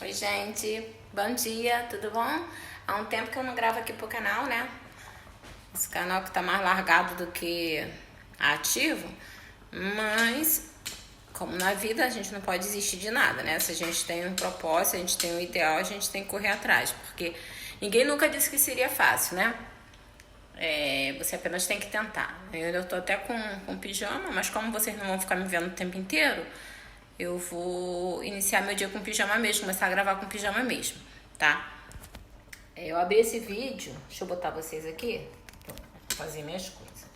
Oi, gente. Bom dia, tudo bom? Há um tempo que eu não gravo aqui pro canal, né? Esse canal que tá mais largado do que ativo. Mas, como na vida, a gente não pode desistir de nada, né? Se a gente tem um propósito, se a gente tem um ideal, a gente tem que correr atrás. Porque ninguém nunca disse que seria fácil, né? Você apenas tem que tentar. Eu tô até com pijama, mas como vocês não vão ficar me vendo o tempo inteiro, eu vou iniciar meu dia com pijama mesmo, começar a gravar com pijama mesmo, tá? Eu abri esse vídeo, deixa eu botar vocês aqui, vou fazer minhas coisas.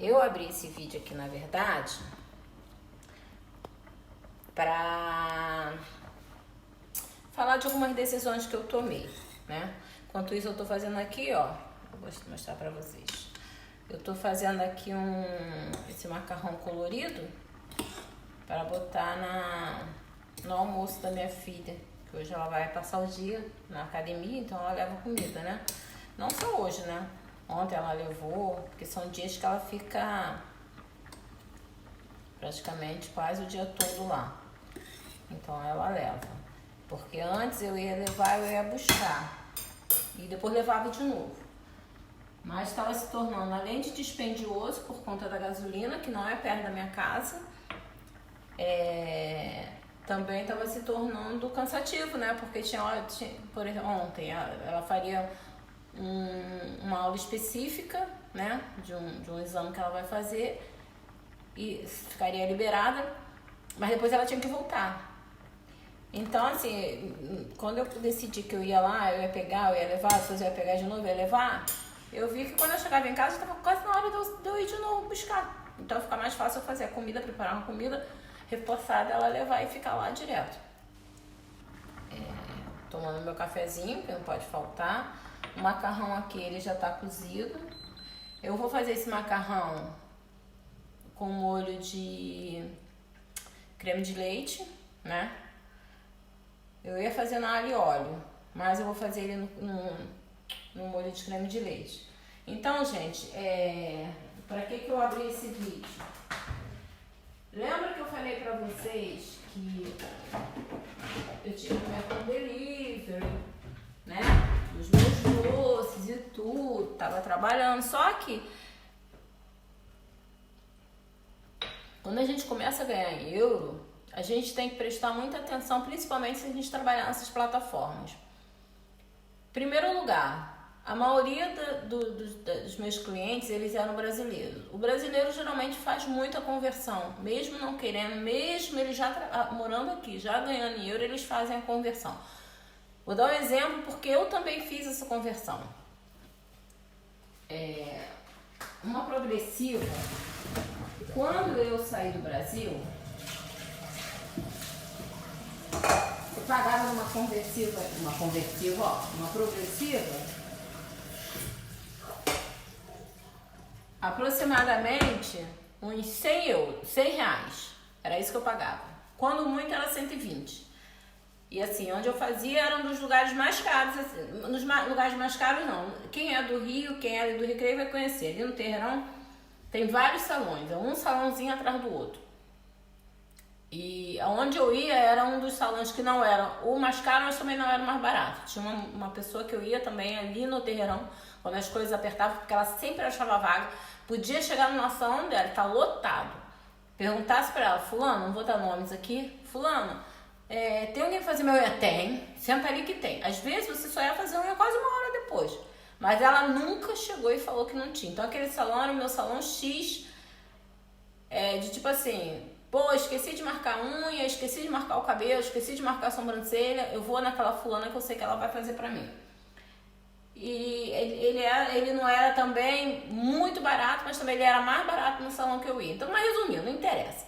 Eu abri esse vídeo aqui, na verdade, pra falar de algumas decisões que eu tomei, né? Enquanto isso, eu tô fazendo aqui, ó, eu vou mostrar pra vocês. Eu tô fazendo aqui esse macarrão colorido para botar no almoço da minha filha, que hoje ela vai passar o dia na academia, então ela leva comida, né? Não só hoje, né? Ontem ela levou, porque são dias que ela fica praticamente quase o dia todo lá. Então ela leva. Porque antes eu ia levar, eu ia buscar. E depois levava de novo. Mas estava se tornando, além de dispendioso por conta da gasolina, que não é perto da minha casa, também estava se tornando cansativo, né? Porque por exemplo, ontem ela faria uma aula específica, né? De um exame que ela vai fazer e ficaria liberada, mas depois ela tinha que voltar. Então, assim, quando eu decidi que eu ia lá, eu ia pegar, eu ia levar, se eu ia pegar de novo, eu ia levar, eu vi que quando eu chegava em casa, estava quase na hora de eu ir de novo buscar. Então fica mais fácil eu fazer a comida, preparar uma comida reforçada, ela levar e ficar lá direto. Tomando meu cafezinho, que não pode faltar. O macarrão aqui, ele já tá cozido. Eu vou fazer esse macarrão com molho de creme de leite, né? Eu ia fazer na alho e óleo, mas eu vou fazer ele no molho de creme de leite. Então, gente, pra que eu abri esse vídeo? Lembra que eu falei pra vocês que eu tinha comido com delivery, né? Os meus doces e tudo, tava trabalhando. Só que quando a gente começa a ganhar em euro, a gente tem que prestar muita atenção, principalmente se a gente trabalhar nessas plataformas. Primeiro lugar, a maioria dos meus clientes, eles eram brasileiros. O brasileiro geralmente faz muita conversão, mesmo não querendo, mesmo ele já morando aqui, já ganhando em euro, eles fazem a conversão. Vou dar um exemplo porque eu também fiz essa conversão. Uma progressiva, quando eu saí do Brasil, eu pagava uma progressiva, aproximadamente uns 100 euros, 100 reais. Era isso que eu pagava. Quando muito era 120. E assim, onde eu fazia era um dos lugares mais caros. Assim, nos lugares mais caros não. Quem é do Rio, quem é do Recreio vai conhecer. Ali no Terreirão tem vários salões. É um salãozinho atrás do outro. E onde eu ia era um dos salões que não era o mais caro, mas também não era o mais barato. Tinha uma pessoa que eu ia também ali no Terreirão, quando as coisas apertavam, porque ela sempre achava vaga. Podia chegar no nosso salão dela, tá lotado. Perguntasse pra ela, fulano, não vou dar nomes aqui, fulano, tem alguém pra fazer meu unha? Tem, senta ali que tem. Às vezes você só ia fazer unha quase uma hora depois. Mas ela nunca chegou e falou que não tinha. Então aquele salão era o meu salão X, de tipo assim, pô, esqueci de marcar unha, esqueci de marcar o cabelo, esqueci de marcar a sobrancelha, eu vou naquela fulana que eu sei que ela vai fazer pra mim. E ele não era também muito barato, mas também ele era mais barato no salão que eu ia. Então, mas resumindo, não interessa.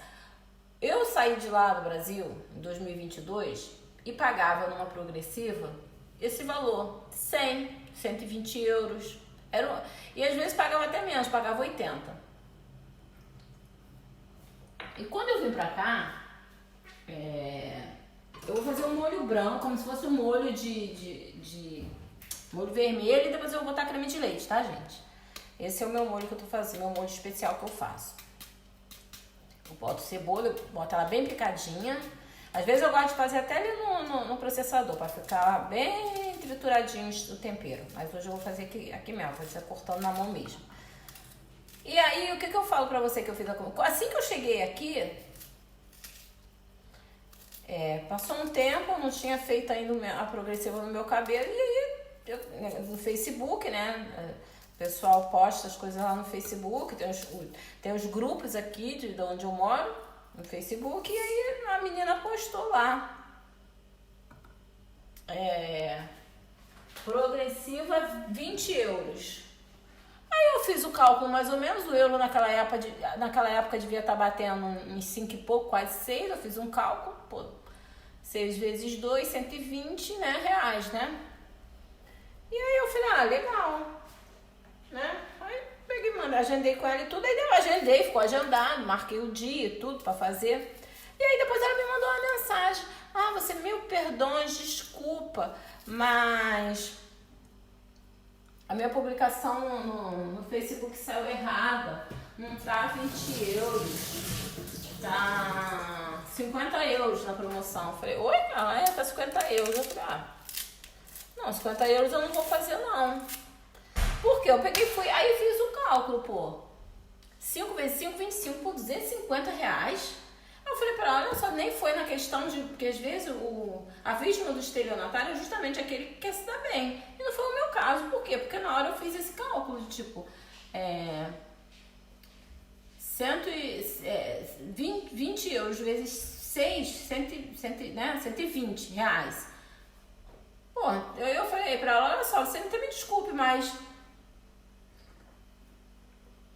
Eu saí de lá do Brasil em 2022 e pagava numa progressiva esse valor, 100, 120 euros. E às vezes pagava até menos, pagava 80. E quando eu vim pra cá, eu vou fazer um molho branco, como se fosse um molho de molho vermelho, e depois eu vou botar creme de leite, tá, gente? Esse é o meu molho que eu tô fazendo, meu molho especial que eu faço. Eu boto cebola, eu boto ela bem picadinha. Às vezes eu gosto de fazer até ali no processador, para ficar bem trituradinho o tempero. Mas hoje eu vou fazer aqui mesmo, vou fazer cortando na mão mesmo. E aí, o que eu falo pra você que eu fiz? Assim que eu cheguei aqui, passou um tempo, eu não tinha feito ainda a progressiva no meu cabelo. E aí, no Facebook, né? O pessoal posta as coisas lá no Facebook. Tem os grupos aqui de onde eu moro. No Facebook, e aí a menina postou lá. Progressiva 20 euros. Aí eu fiz o cálculo mais ou menos, o euro naquela época devia estar batendo uns 5 e pouco, quase 6. Eu fiz um cálculo, 6 vezes 2, 120, né, reais, né? E aí eu falei, legal, né? Aí peguei, agendei com ela e tudo, aí eu agendei, ficou agendado, marquei o dia e tudo pra fazer. E aí depois ela me mandou uma mensagem: você, mil perdões, desculpa, mas a minha publicação no Facebook saiu errada, não tá 20 euros, tá 50 euros na promoção. Eu falei, oi? Tá 50 euros. Eu falei, não, 50 euros eu não vou fazer não. Porque eu peguei e fui, aí eu fiz o cálculo, 5 vezes 5, 25 por 250 reais. Aí eu falei pra ela, olha só, nem foi na questão de, porque às vezes a vítima do estelionatário é justamente aquele que quer se dar bem. E não foi o meu caso, por quê? Porque na hora eu fiz esse cálculo de 20 euros vezes 6, 120 reais. Eu falei pra ela, olha só, você até me desculpe, mas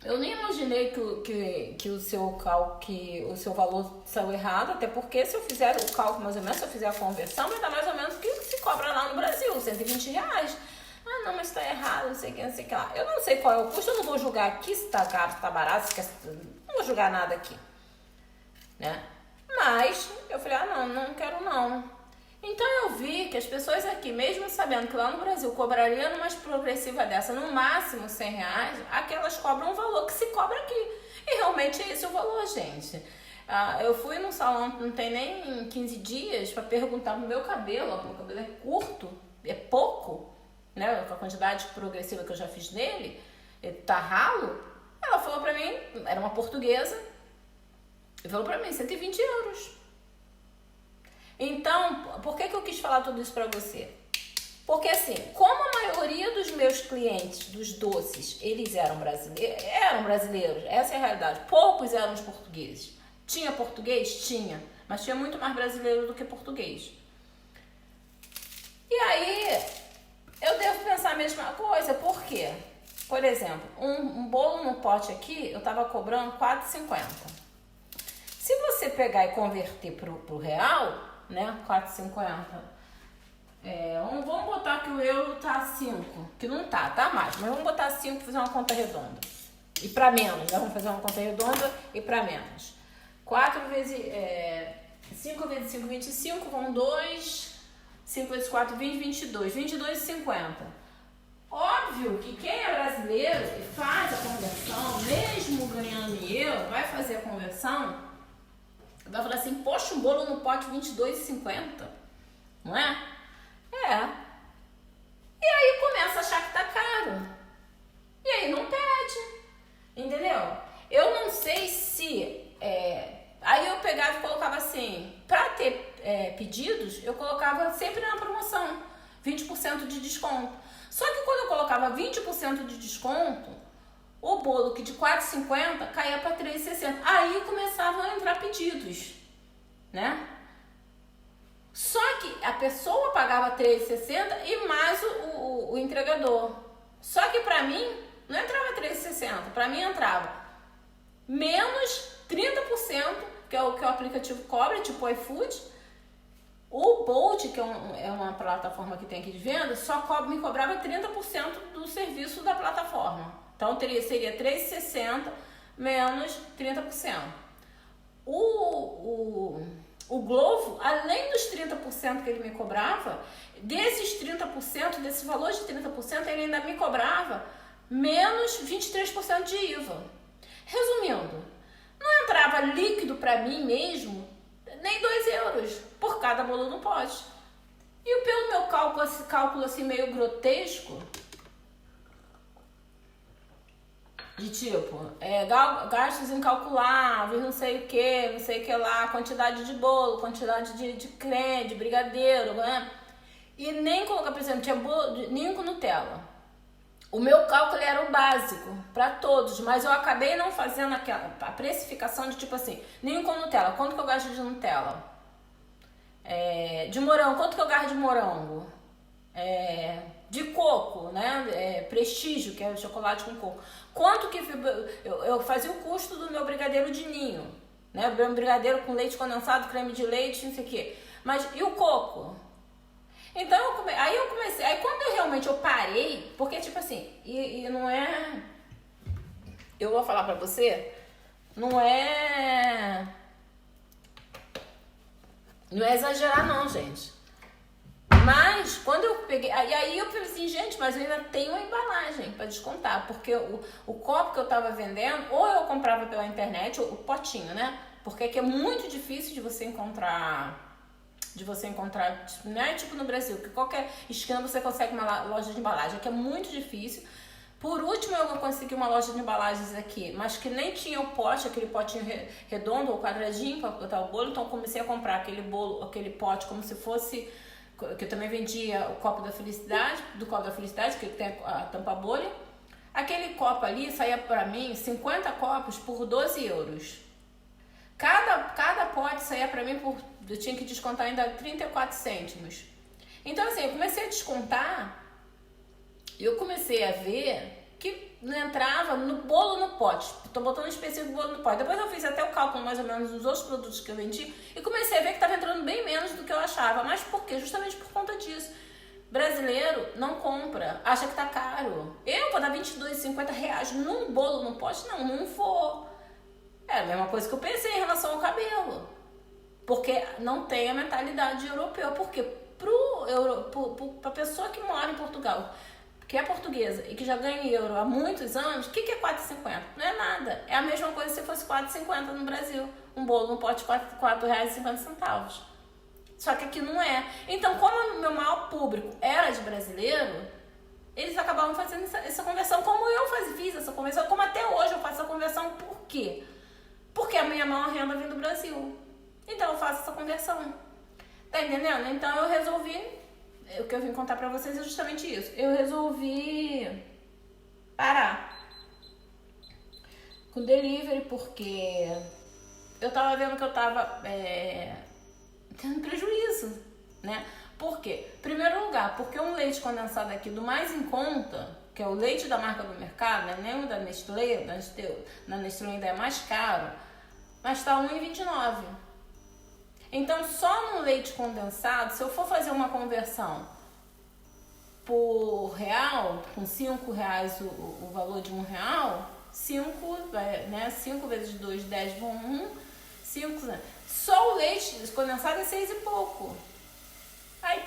eu nem imaginei que o seu valor saiu errado, até porque se eu fizer o cálculo mais ou menos, se eu fizer a conversão, vai dar mais ou menos o que se cobra lá no Brasil, 120 reais. Não, mas tá errado, não sei o que, não sei o que lá. Eu não sei qual é o custo, eu não vou julgar aqui se tá caro, se tá barato, não vou julgar nada aqui, né? Mas eu falei, não quero não. Então eu vi que as pessoas aqui, mesmo sabendo que lá no Brasil cobraria numa progressiva dessa no máximo 100 reais, aqui elas cobram um valor que se cobra aqui. E realmente é esse o valor, gente. Eu fui num salão, não tem nem 15 dias, para perguntar pro meu cabelo. Meu cabelo é curto, é pouco, né? Com a quantidade progressiva que eu já fiz nele, ele tá ralo. Ela falou pra mim, era uma portuguesa, e falou pra mim, 120 euros. Então, por que eu quis falar tudo isso pra você? Porque assim, como a maioria dos meus clientes dos doces, eles eram brasileiros, essa é a realidade. Poucos eram os portugueses. Tinha português? Tinha, mas tinha muito mais brasileiro do que português. E aí, eu devo pensar a mesma coisa, por quê? Por exemplo, um bolo no pote aqui, eu tava cobrando R$4,50. Se você pegar e converter pro real, né, 4,50. Vamos botar que o euro tá 5, que não tá mais, mas vamos botar 5 para fazer uma conta redonda. E para menos, né? Vamos fazer uma conta redonda e para menos. 5 vezes 5, 25, vão 2. 5 vezes 4, 20, 22. 22,50. Óbvio que quem é brasileiro e faz a conversão, mesmo ganhando em euro, vai fazer a conversão, vai falar assim, poxa, um bolo no pote R$22,50, não é? E aí começa a achar que tá caro. E aí não pede, entendeu? Eu não sei se... Aí eu pegava e colocava assim, pra ter pedidos, eu colocava sempre na promoção, 20% de desconto. Só que quando eu colocava 20% de desconto, o bolo que de R$4,50 caía para R$3,60. Aí começavam a entrar pedidos, né? Só que a pessoa pagava R$3,60 e mais o entregador. Só que para mim não entrava R$3,60, para mim entrava menos 30%, que é o que o aplicativo cobra, tipo o iFood. O Bolt, que é uma plataforma que tem aqui de venda, me cobrava 30% do serviço da plataforma. Então seria R$3,60 menos 30%. O Glovo, além dos 30% que ele me cobrava, desses 30%, desse valor de 30%, ele ainda me cobrava menos 23% de IVA. Resumindo, não entrava líquido para mim mesmo nem 2 euros por cada bolo no pote. E pelo meu cálculo assim meio grotesco, de tipo, gastos incalculáveis, não sei o que lá, quantidade de bolo, quantidade de creme, de brigadeiro, né? E nem colocar, por exemplo, tinha bolo, nem com Nutella. O meu cálculo era o básico para todos, mas eu acabei não fazendo a precificação de tipo assim, nem com Nutella, quanto que eu gasto de Nutella? De morango, quanto que eu gasto de morango? De coco, né? Prestígio, que é o chocolate com coco. Quanto que eu fazia o custo do meu brigadeiro de ninho, né? O meu brigadeiro com leite condensado, creme de leite, não sei o quê. Mas e o coco? Então eu comecei, aí quando eu parei, porque tipo assim, e não é, eu vou falar pra você, não é exagerar não, gente. Mas quando eu peguei, aí eu falei assim, gente, mas eu ainda tenho a embalagem para descontar, porque o copo que eu tava vendendo, ou eu comprava pela internet, o potinho, né? Porque aqui é muito difícil de você encontrar, não é tipo no Brasil, que qualquer esquina você consegue uma loja de embalagem, aqui é muito difícil. Por último, eu consegui uma loja de embalagens aqui, mas que nem tinha o pote, aquele potinho redondo ou quadradinho para botar o bolo, então eu comecei a comprar aquele pote como se fosse, que eu também vendia o copo da felicidade, que tem a tampa bolha. Aquele copo ali saía para mim 50 copos por 12 euros. Cada pote saía para mim eu tinha que descontar ainda 34 cêntimos. Então assim, eu comecei a descontar, eu comecei a ver que não entrava no bolo no pote. Tô botando específico bolo no pote. Depois eu fiz até o cálculo mais ou menos dos outros produtos que eu vendi e comecei a ver que estava entrando bem menos do que eu achava. Mas por quê? Justamente por conta disso. Brasileiro não compra, acha que tá caro. Eu vou dar R$22,50 num bolo no pote? Não vou. É a mesma coisa que eu pensei em relação ao cabelo. Porque não tem a mentalidade europeu. Porque pra pessoa que mora em Portugal, que é portuguesa e que já ganha euro há muitos anos, o que é R$4,50? Não é nada. É a mesma coisa se fosse R$4,50 no Brasil. Um bolo no pote de R$4,50. Só que aqui não é. Então, como o meu maior público era de brasileiro, eles acabavam fazendo essa conversão como eu fiz essa conversão, como até hoje eu faço essa conversão. Por quê? Porque a minha maior renda vem do Brasil. Então eu faço essa conversão. Tá entendendo? Então eu resolvi, o que eu vim contar pra vocês é justamente isso. Eu resolvi parar com delivery porque eu tava vendo que eu tava tendo prejuízo, né? Por quê? Primeiro lugar, porque um leite condensado aqui do mais em conta, que é o leite da marca do mercado, né? Nem o da Nestlé, na Nestlé ainda é mais caro, mas tá R$1,29. Então, só no leite condensado, se eu for fazer uma conversão por real, com R$5 o valor de R$1, 5 vezes 2, 10 vão 1, 5, né? Só o leite condensado é 6 e pouco. Aí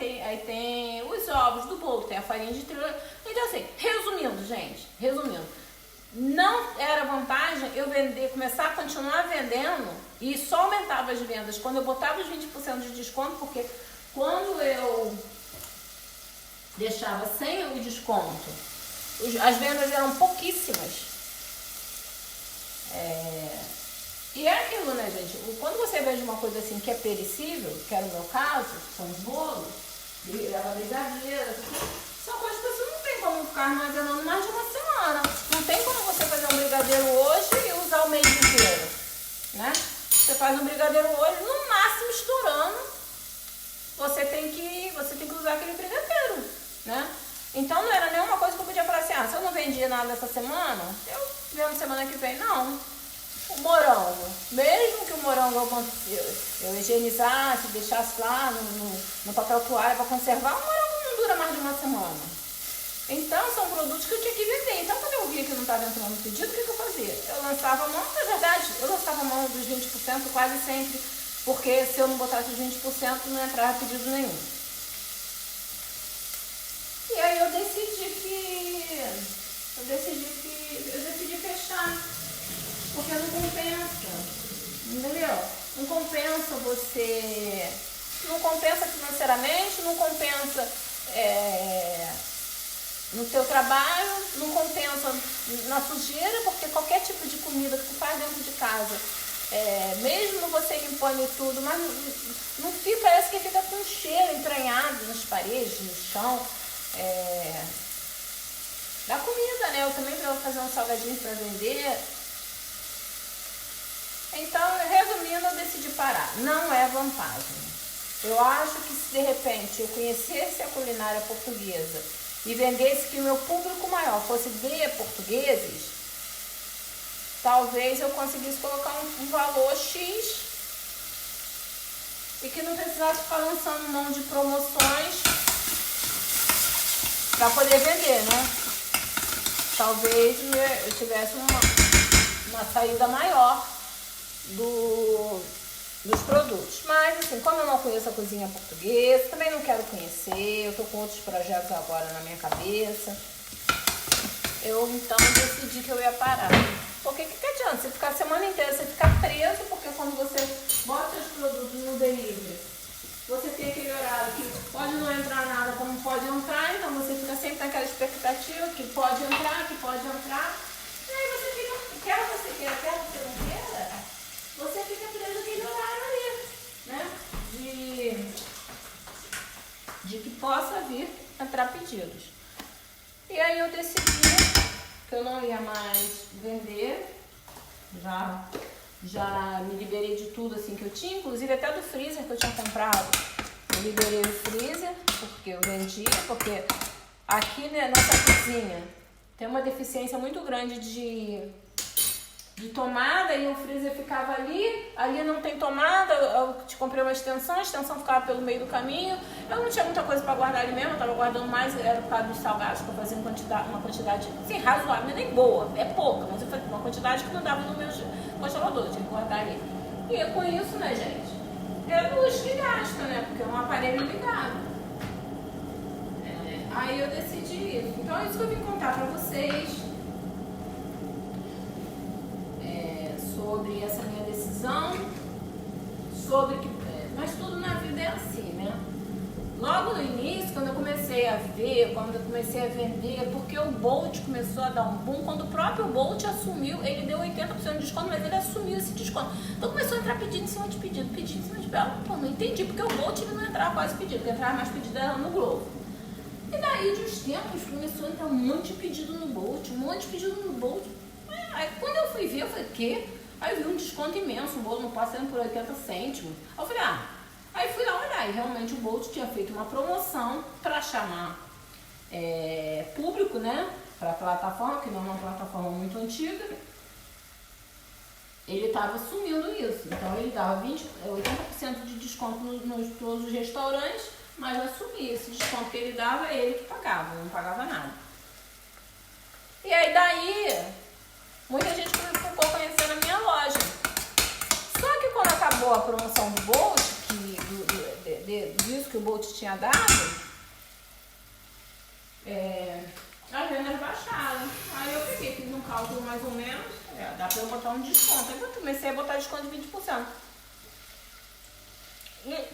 tem os ovos do bolo, tem a farinha de trigo. Então assim, resumindo, não era vantagem eu começar a continuar vendendo e só aumentava as vendas quando eu botava os 20% de desconto, porque quando eu deixava sem o desconto, as vendas eram pouquíssimas. E é aquilo, né, gente? Quando você vende uma coisa assim que é perecível, que era o meu caso, são os bolos, brigadeiras, são coisas que você não tem como ficar armazenando mais de uma semana. Não tem como você fazer um brigadeiro hoje e usar o mês inteiro, né? Você faz um brigadeiro hoje, no máximo estourando, você tem que usar aquele brigadeiro, né? Então não era nenhuma coisa que eu podia falar assim, se eu não vendi nada essa semana, eu vendo semana que vem, não. O morango, mesmo que o morango eu higienizasse, deixasse lá no papel toalha para conservar, o morango não dura mais de uma semana. Então são produtos que eu tinha que vender. Então quando eu via que não estava entrando no pedido, o que eu fazia? Eu lançava a mão, na verdade, eu lançava a mão dos 20% quase sempre, porque se eu não botasse os 20% não entrava pedido nenhum. E aí eu decidi fechar. Porque não compensa, entendeu? Não compensa você... Não compensa financeiramente, não compensa no teu trabalho, não compensa na sujeira, porque qualquer tipo de comida que tu faz dentro de casa, mesmo você limpando e tudo, mas não fica, parece que fica com um cheiro entranhado nas paredes, no chão, da comida, né? Eu também vou fazer um salgadinho para vender. Então, resumindo, eu decidi parar. Não é vantagem. Eu acho que se de repente eu conhecesse a culinária portuguesa e vendesse que o meu público maior fosse de portugueses, talvez eu conseguisse colocar um valor X e que não precisasse ficar lançando mão de promoções para poder vender, né? Talvez eu tivesse uma saída maior dos produtos. Mas, assim, como eu não conheço a cozinha portuguesa, também não quero conhecer, eu tô com outros projetos agora na minha cabeça, eu então decidi que eu ia parar. Porque que adianta você ficar a semana inteira, você ficar preso, porque quando você bota os produtos no delivery, você tem aquele horário que pode não entrar nada, como pode entrar, então você fica sempre naquela expectativa que pode entrar, e aí você fica, quer você queira, quer você não queira, você fica preso naquele horário ali, né? De que possa vir entrar pedidos. E aí eu decidi que eu não ia mais vender, já me liberei de tudo assim que eu tinha, inclusive até do freezer que eu tinha comprado. Eu liberei o freezer porque eu vendia, porque aqui, né, nessa cozinha tem uma deficiência muito grande de tomada e o freezer ficava ali não tem tomada. Eu te comprei uma extensão, a extensão ficava pelo meio do caminho. Eu não tinha muita coisa para guardar ali mesmo, eu tava guardando mais, era por causa dos salgados, que eu fazia uma quantidade assim, razoável, nem boa, é pouca, mas eu fazia uma quantidade que não dava no meu congelador, tinha que guardar ali. E com isso, né, gente, é luz que gasta, né, porque é um aparelho ligado. Aí eu decidi isso. Então é isso que eu vim contar para vocês. Sobre essa minha decisão, mas tudo na vida é assim, né? Logo no início, quando eu comecei a ver, quando eu comecei a vender, porque o Bolt começou a dar um boom, quando o próprio Bolt assumiu, ele deu 80% de desconto, mas ele assumiu esse desconto. Então começou a entrar pedido em cima de pedido, pedido em cima de pedido. Pô, não entendi, porque o Bolt ele não entrava quase pedido, porque entrava mais pedido era no Globo. E daí, de uns tempos, começou a entrar um monte de pedido no Bolt, Aí quando eu fui ver, eu falei, quê? Aí eu vi um desconto imenso, um bolo não passando por 80 cêntimos. Aí eu falei, aí fui lá olhar, e realmente o Bolt tinha feito uma promoção para chamar público, né, para a plataforma, que não é uma plataforma muito antiga. Ele estava assumindo isso, então ele dava 80% de desconto nos todos os restaurantes, mas assumia esse desconto que ele dava, ele que pagava, não pagava nada. E aí daí, muita gente ficou conhecendo a minha loja. Só que quando acabou a promoção do Bolt, disso que o Bolt tinha dado, as vendas baixaram. Aí eu peguei, fiz um cálculo mais ou menos, dá pra eu botar um desconto. Aí eu comecei a botar desconto de 20%.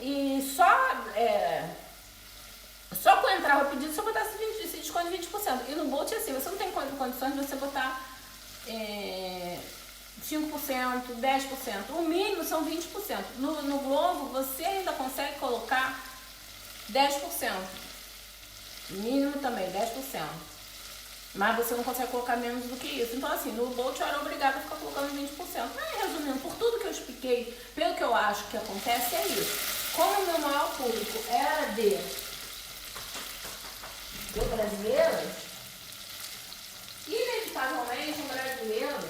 E só quando entrava o pedido, se eu botasse esse desconto de 20%. E no Bolt, assim, você não tem condições de você botar 5%, 10%. O mínimo são 20%. No Globo, você ainda consegue colocar 10%. Mínimo também, 10%. Mas você não consegue colocar menos do que isso. Então, assim, no Bolt eu era obrigada a ficar colocando 20%. Mas, resumindo, por tudo que eu expliquei, pelo que eu acho que acontece, é isso. Como o meu maior público era de brasileiros, inevitavelmente um brasileiro,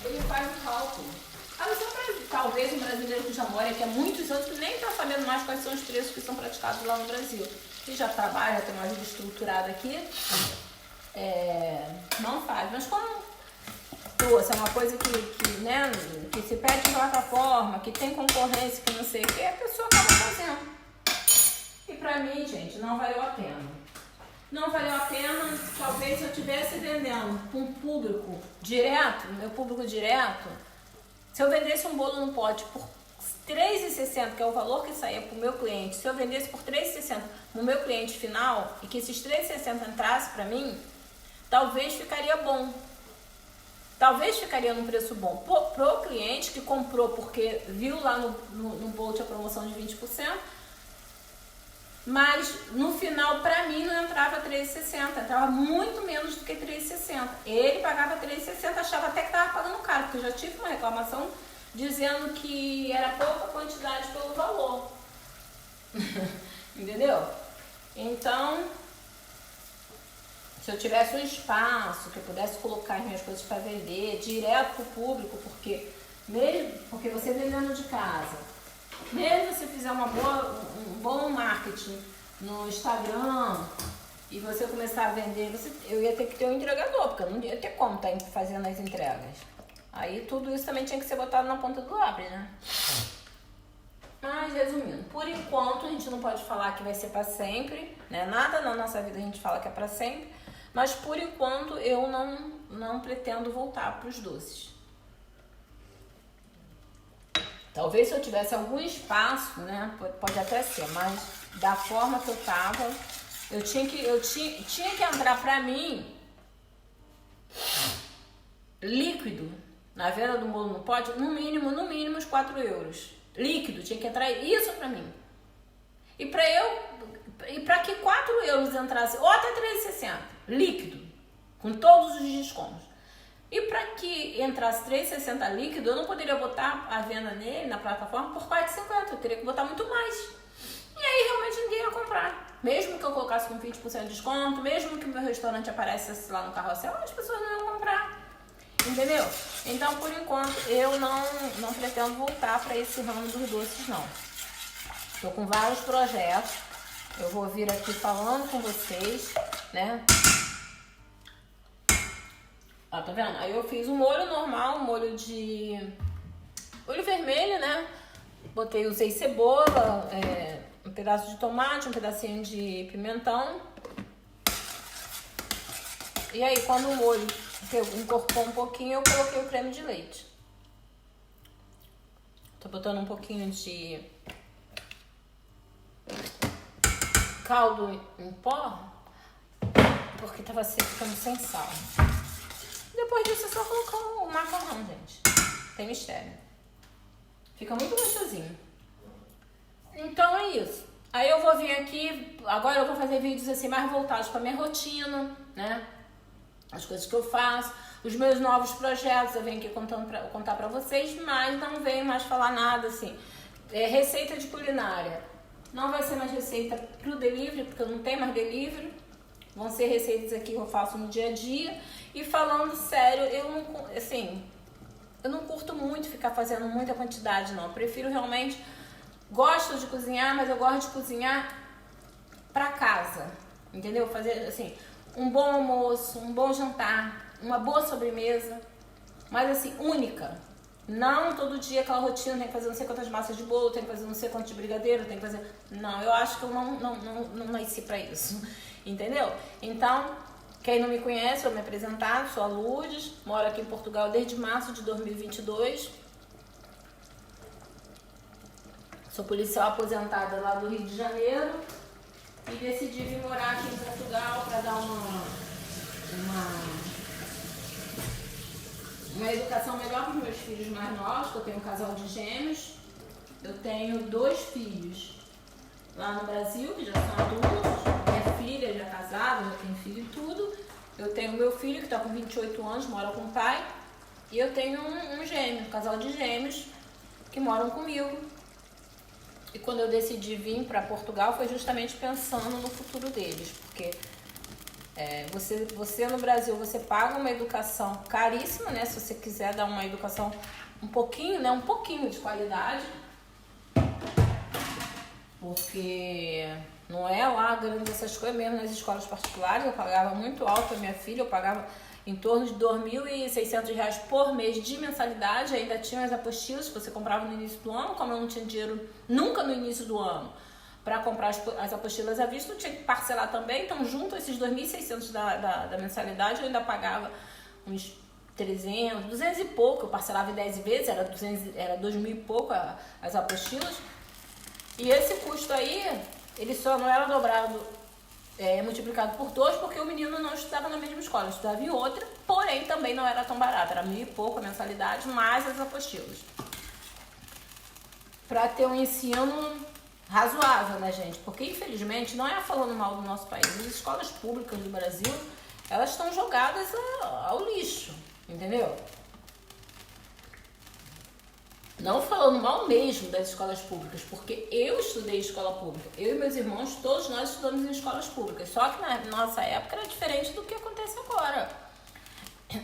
ele faz um cálculo. Talvez um brasileiro que já mora aqui há muitos anos, que nem está sabendo mais quais são os preços que são praticados lá no Brasil. Que já trabalha, tem uma vida estruturada aqui, não faz. Mas como é uma coisa que se pede em plataforma, que tem concorrência, que não sei o que, a pessoa acaba fazendo. E pra mim, gente, não valeu a pena. Não valeu a pena, talvez se eu estivesse vendendo para um público direto, meu público direto, se eu vendesse um bolo no pote por R$3,60, que é o valor que saía para o meu cliente, se eu vendesse por R$3,60 no meu cliente final e que esses R$3,60 entrasse para mim, talvez ficaria bom. Talvez ficaria num preço bom pro cliente que comprou porque viu lá no Bolt a promoção de 20%, mas no final para mim não entrava R$3,60, entrava muito menos do que R$3,60. Ele pagava R$3,60, achava até que estava pagando caro, porque eu já tive uma reclamação dizendo que era pouca quantidade pelo valor. Entendeu? Então, se eu tivesse um espaço que eu pudesse colocar as minhas coisas para vender direto para o público, porque você vendendo de casa, mesmo se fizer um bom marketing no Instagram e você começar a vender, eu ia ter que ter um entregador, porque eu não ia ter como estar fazendo as entregas. Aí tudo isso também tinha que ser botado na ponta do lápis, né? Mas resumindo, por enquanto a gente não pode falar que vai ser para sempre, né? Nada na nossa vida a gente fala que é para sempre, mas por enquanto eu não pretendo voltar para os doces. Talvez se eu tivesse algum espaço, né? Pode até ser, mas da forma que eu tava, eu tinha que entrar para mim líquido na venda do bolo no pote, no mínimo uns 4 euros. Líquido, tinha que entrar isso pra mim. E pra que 4 euros entrasse, ou até 3,60, líquido, com todos os descontos. E pra que entrasse 3,60 líquido, eu não poderia botar a venda nele, na plataforma, por 4,50. Eu teria que botar muito mais. E aí realmente ninguém ia comprar. Mesmo que eu colocasse com 20% de desconto, mesmo que o meu restaurante aparecesse lá no carrossel, as pessoas não iam comprar. Entendeu? Então, por enquanto, eu não pretendo voltar para esse ramo dos doces, não. Estou com vários projetos. Eu vou vir aqui falando com vocês, né? Ó, tá vendo? Aí eu fiz um molho normal, um molho de olho vermelho, né? Usei cebola, um pedaço de tomate, um pedacinho de pimentão. E aí, quando o molho encorpou um pouquinho, eu coloquei o creme de leite. Tô botando um pouquinho de caldo em pó, porque tava ficando sem sal. Depois disso é só colocar o macarrão, gente. Tem mistério. Fica muito gostosinho. Então é isso. Aí eu vou vir aqui, agora eu vou fazer vídeos assim mais voltados para minha rotina, né? As coisas que eu faço, os meus novos projetos, eu venho aqui contar pra vocês, mas não venho mais falar nada assim. Receita de culinária. Não vai ser mais receita pro delivery, porque eu não tenho mais delivery. Vão ser receitas aqui que eu faço no dia a dia. E falando sério, eu não curto muito ficar fazendo muita quantidade, não. Eu prefiro realmente, gosto de cozinhar, mas eu gosto de cozinhar pra casa, entendeu? Fazer assim, um bom almoço, um bom jantar, uma boa sobremesa, mas assim, única. Não todo dia aquela rotina, tem que fazer não sei quantas massas de bolo, tem que fazer não sei quantos de brigadeiro, tem que fazer... Não, eu acho que eu não nasci pra isso, entendeu? Então, quem não me conhece, vou me apresentar, sou a Lourdes, moro aqui em Portugal desde março de 2022. Sou policial aposentada lá do Rio de Janeiro e decidi vir morar aqui em Portugal para dar uma educação melhor para os meus filhos mais novos, que eu tenho um casal de gêmeos. Eu tenho 2 filhos lá no Brasil, que já são adultos. Minha filha já é casada, já tem filho e tudo. Eu tenho meu filho, que está com 28 anos, mora com o pai. E eu tenho um gêmeo, um casal de gêmeos, que moram comigo. E quando eu decidi vir para Portugal, foi justamente pensando no futuro deles. Porque você no Brasil, você paga uma educação caríssima, né? Se você quiser dar uma educação um pouquinho, né? Um pouquinho de qualidade. Porque não é lá grande essas coisas, mesmo nas escolas particulares. Eu pagava muito alto a minha filha, eu pagava em torno de R$2.600 por mês de mensalidade. Ainda tinha as apostilas que você comprava no início do ano. Como eu não tinha dinheiro nunca no início do ano para comprar as apostilas à vista, eu tinha que parcelar também. Então, junto a esses R$2.600 da mensalidade, eu ainda pagava uns 300, 200 e pouco, eu parcelava em 10 vezes, era 2.000 e pouco as apostilas. E esse custo aí, ele só não era dobrado, multiplicado por 2, porque o menino não estudava na mesma escola, estudava em outra, porém também não era tão barato, era 1.000 e pouco a mensalidade, mais as apostilas. Para ter um ensino razoável, né, gente? Porque, infelizmente, não é falando mal do nosso país, as escolas públicas do Brasil, elas estão jogadas ao lixo, entendeu? Não falando mal mesmo das escolas públicas, porque eu estudei em escola pública. Eu e meus irmãos, todos nós estudamos em escolas públicas. Só que na nossa época era diferente do que acontece agora.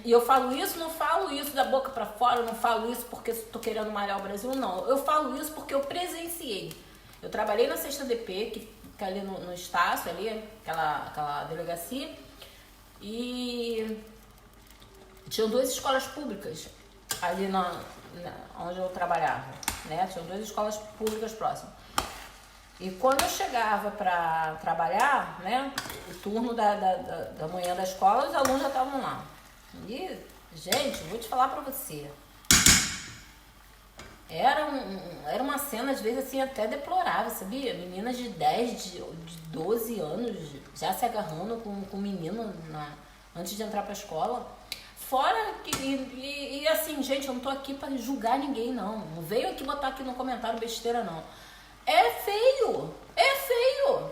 E eu falo isso, não falo isso da boca pra fora, eu não falo isso porque estou querendo malhar o Brasil, não. Eu falo isso porque eu presenciei. Eu trabalhei na 6ª DP, que fica ali no Estácio, ali, aquela delegacia, e tinham 2 escolas públicas ali onde eu trabalhava, né? Tinham 2 escolas públicas próximas. E quando eu chegava para trabalhar, né, o turno da manhã da escola, os alunos já estavam lá. E, gente, vou te falar pra você, era uma cena, às vezes, assim, até deplorável, sabia? Meninas de 10, de 12 anos já se agarrando com menino antes de entrar pra escola. Fora que, assim, gente, eu não tô aqui pra julgar ninguém, não. Não veio aqui botar aqui no comentário besteira, não. É feio! É feio!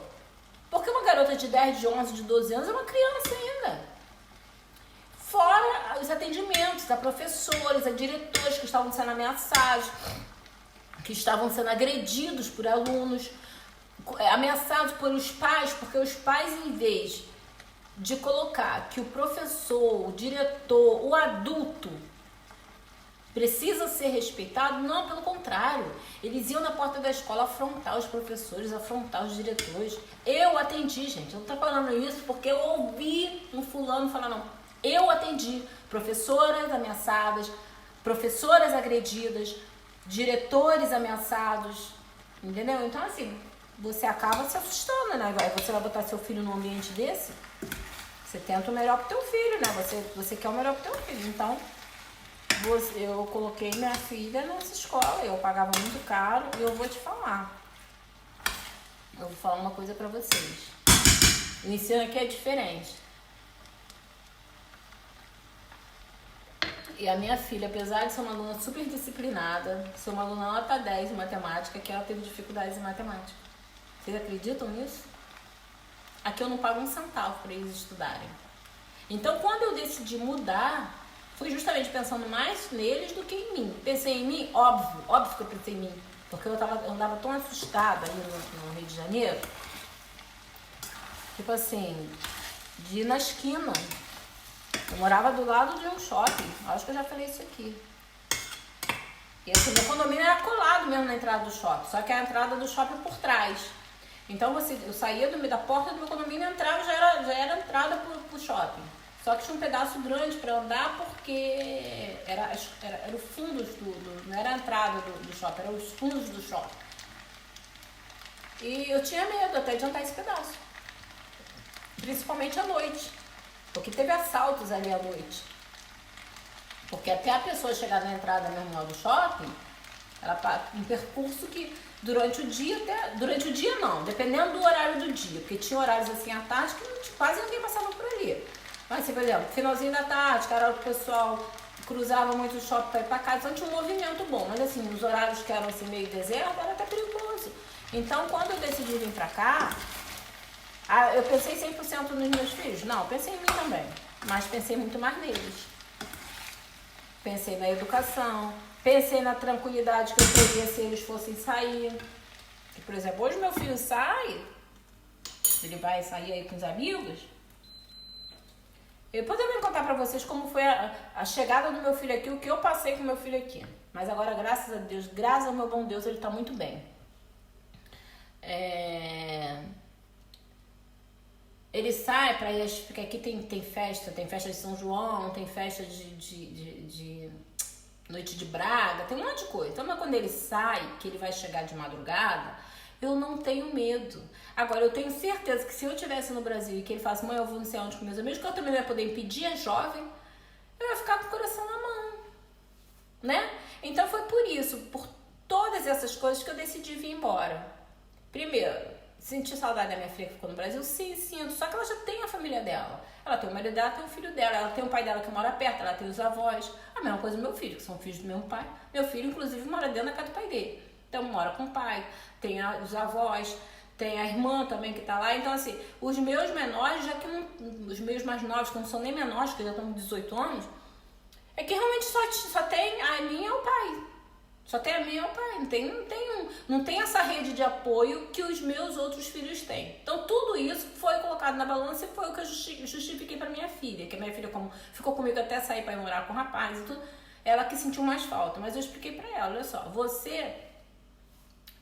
Porque uma garota de 10, de 11, de 12 anos é uma criança ainda. Fora os atendimentos a professores, a diretores que estavam sendo ameaçados, que estavam sendo agredidos por alunos, ameaçados pelos pais, porque os pais, em vez de colocar que o professor, o diretor, o adulto precisa ser respeitado, não, pelo contrário. Eles iam na porta da escola afrontar os professores, afrontar os diretores. Eu atendi, gente. Eu não tô falando isso porque eu ouvi um fulano falar, não. Eu atendi professoras ameaçadas, professoras agredidas, diretores ameaçados, entendeu? Então, assim, você acaba se assustando, né? Você vai botar seu filho num ambiente desse, você tenta o melhor pro teu filho, né? Você quer o melhor pro teu filho. Então, eu coloquei minha filha nessa escola, eu pagava muito caro, e eu vou te falar. Eu vou falar uma coisa pra vocês. O ensino aqui é diferente. E a minha filha, apesar de ser uma aluna super disciplinada, ser uma aluna nota 10 em matemática, que ela teve dificuldades em matemática. Vocês acreditam nisso? Aqui eu não pago um centavo para eles estudarem. Então, quando eu decidi mudar, fui justamente pensando mais neles do que em mim. Pensei em mim, óbvio que eu pensei em mim, porque eu andava tão assustada ali no Rio de Janeiro, tipo assim, de ir na esquina. Eu morava do lado de um shopping, acho que eu já falei isso aqui. E assim, meu condomínio era colado mesmo na entrada do shopping, só que a entrada do shopping por trás. Então eu saía da porta do meu condomínio e entrava, já era entrada pro shopping. Só que tinha um pedaço grande para andar porque era o fundo não era a entrada do shopping, eram os fundos do shopping. E eu tinha medo até de andar esse pedaço, principalmente à noite. Porque teve assaltos ali à noite. Porque até a pessoa chegar na entrada mesmo lá do shopping, ela um percurso que durante o dia não, dependendo do horário do dia, porque tinha horários assim à tarde que quase ninguém passava por ali. Mas, assim, por exemplo, finalzinho da tarde, que era o pessoal cruzava muito o shopping para ir para casa, então tinha um movimento bom. Mas assim, os horários que eram assim meio deserto, era até perigoso. Então, quando eu decidi vir para cá, eu pensei 100% nos meus filhos? Não, pensei em mim também, mas pensei muito mais neles. Pensei na educação, pensei na tranquilidade que eu teria se eles fossem sair. E, por exemplo, hoje meu filho sai, ele vai sair aí com os amigos. Eu poderia contar pra vocês como foi a chegada do meu filho aqui, o que eu passei com meu filho aqui. Mas agora, graças a Deus, graças ao meu bom Deus, ele tá muito bem. Ele sai pra ir, porque aqui tem festa de São João, tem festa de Noite de Braga, tem um monte de coisa. Então, mas quando ele sai, que ele vai chegar de madrugada, eu não tenho medo. Agora, eu tenho certeza que se eu estivesse no Brasil e que ele falasse, mãe, eu vou não sei onde com meus amigos, que eu também não ia poder impedir, é jovem, eu ia ficar com o coração na mão, né? Então foi por isso, por todas essas coisas que eu decidi vir embora. Primeiro, senti saudade da minha filha que ficou no Brasil? Sim, sinto. Só que ela já tem a família dela. Ela tem o marido dela, tem o filho dela. Ela tem o pai dela que mora perto, ela tem os avós. A mesma coisa do meu filho, que são filhos do mesmo pai. Meu filho, inclusive, mora dentro da casa do pai dele. Então, mora com o pai, tem os avós, tem a irmã também que tá lá. Então, assim, os meus menores, já que não, os meus mais novos, que não são nem menores, que já estão com 18 anos, é que realmente só tem a minha e o pai. Só tem a minha e o pai. Não tem essa rede de apoio que os meus outros filhos têm. Então, tudo isso foi colocado na balança e foi o que eu justifiquei para minha filha. Que a minha filha, como ficou comigo até sair para ir morar com o rapaz e tudo, ela que sentiu mais falta. Mas eu expliquei para ela, olha só, você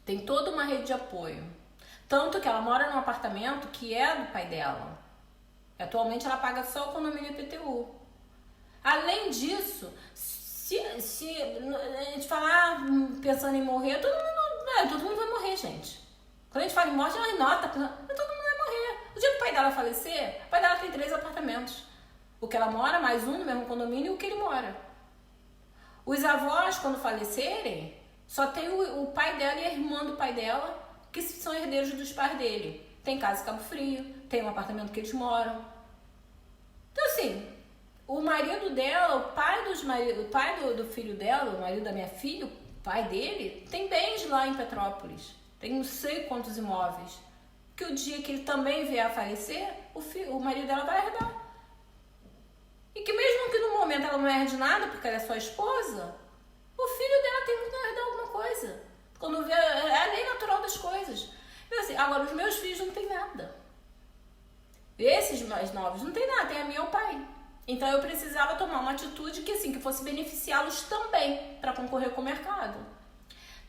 tem toda uma rede de apoio. Tanto que ela mora num apartamento que é do pai dela. Atualmente, ela paga só o condomínio IPTU. Além disso, se a gente falar pensando em morrer, todo mundo vai morrer, gente. Quando a gente fala em morte, ela nota, todo mundo vai morrer. O dia que o pai dela falecer, o pai dela tem 3 apartamentos. O que ela mora, mais um no mesmo condomínio e o que ele mora. Os avós, quando falecerem, só tem o pai dela e a irmã do pai dela, que são herdeiros dos pais dele. Tem casa em Cabo Frio, tem um apartamento que eles moram. Então, assim, o marido dela, o pai do filho dela, o marido da minha filha, o pai dele, tem bens lá em Petrópolis. Tem não sei quantos imóveis. Que o dia que ele também vier a falecer, o marido dela vai herdar. E que mesmo que no momento ela não herde nada, porque ela é sua esposa, o filho dela tem que herdar alguma coisa. Quando vê, é a lei natural das coisas. Então, assim, agora, os meus filhos não têm nada. Esses mais novos não têm nada, tem a minha e o pai. Então eu precisava tomar uma atitude que, assim, que fosse beneficiá-los também para concorrer com o mercado.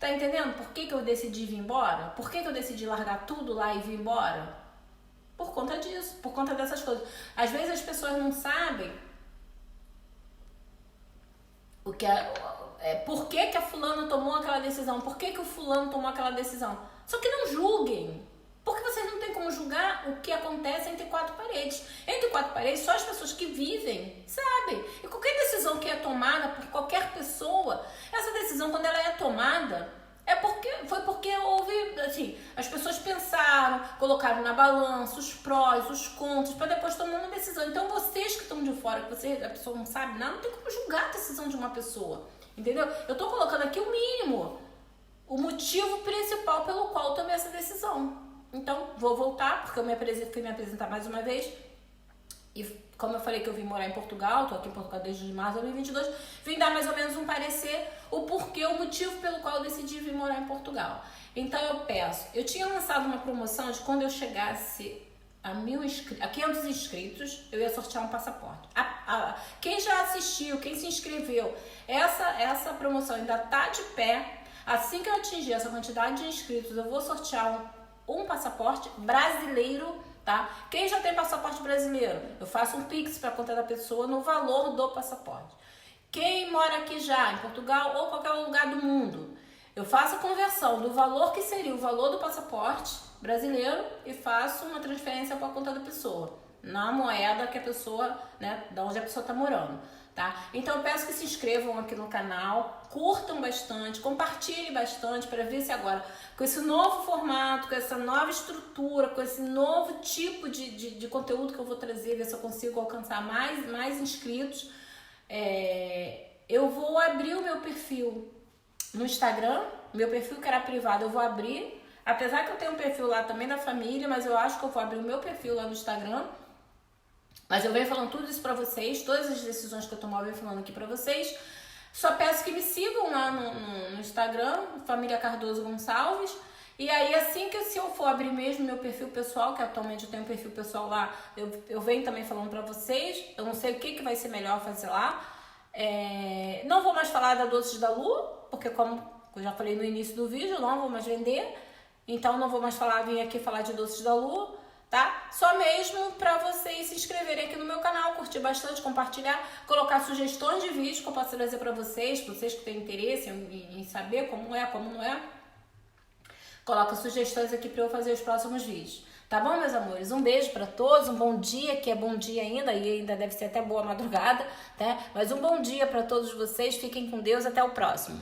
Tá entendendo por que eu decidi vir embora? Por que eu decidi largar tudo lá e vir embora? Por conta disso, por conta dessas coisas. Às vezes as pessoas não sabem o que por que a fulana tomou aquela decisão, por que o fulano tomou aquela decisão. Só que não julguem. Porque vocês não têm como julgar o que acontece entre 4 paredes. Entre 4 paredes, só as pessoas que vivem sabem. E qualquer decisão que é tomada por qualquer pessoa, essa decisão, quando ela é tomada, foi porque houve, assim, as pessoas pensaram, colocaram na balança os prós, os contras, para depois tomar uma decisão. Então, vocês que estão de fora, que a pessoa não sabe nada, não tem como julgar a decisão de uma pessoa. Entendeu? Eu tô colocando aqui o mínimo, o motivo principal pelo qual eu tomei essa decisão. Então, vou voltar, porque eu fui me apresentar mais uma vez. E como eu falei que eu vim morar em Portugal, tô aqui em Portugal desde março de 2022, vim dar mais ou menos um parecer, o porquê, o motivo pelo qual eu decidi vir morar em Portugal. Então eu tinha lançado uma promoção de quando eu chegasse a 500 inscritos, eu ia sortear um passaporte. Quem já assistiu, quem se inscreveu, essa promoção ainda tá de pé. Assim que eu atingir essa quantidade de inscritos, eu vou sortear um passaporte brasileiro, tá? Quem já tem passaporte brasileiro, eu faço um Pix para a conta da pessoa no valor do passaporte. Quem mora aqui já, em Portugal ou qualquer lugar do mundo, eu faço a conversão do valor que seria o valor do passaporte brasileiro e faço uma transferência para a conta da pessoa, na moeda que a pessoa, né, da onde a pessoa está morando. Tá? Então eu peço que se inscrevam aqui no canal, curtam bastante, compartilhem bastante para ver se agora, com esse novo formato, com essa nova estrutura, com esse novo tipo de conteúdo que eu vou trazer, ver se eu consigo alcançar mais inscritos. Eu vou abrir o meu perfil no Instagram, meu perfil que era privado eu vou abrir, apesar que eu tenho um perfil lá também da família, mas eu acho que eu vou abrir o meu perfil lá no Instagram. Mas eu venho falando tudo isso pra vocês, todas as decisões que eu tomo eu venho falando aqui pra vocês. Só peço que me sigam lá no Instagram, Família Cardoso Gonçalves. E aí, assim que se eu for abrir mesmo meu perfil pessoal, que atualmente eu tenho um perfil pessoal lá, eu venho também falando pra vocês. Eu não sei o que vai ser melhor fazer lá. Não vou mais falar da Doces da Lu, porque como eu já falei no início do vídeo, eu não vou mais vender. Então não vou mais vir aqui falar de Doces da Lu. Tá? Só mesmo para vocês se inscreverem aqui no meu canal, curtir bastante, compartilhar, colocar sugestões de vídeos que eu posso trazer para vocês que têm interesse em saber como é, como não é. Coloca sugestões aqui para eu fazer os próximos vídeos. Tá bom, meus amores? Um beijo pra todos, um bom dia, que é bom dia ainda, e ainda deve ser até boa madrugada, tá? Mas um bom dia pra todos vocês, fiquem com Deus, até o próximo.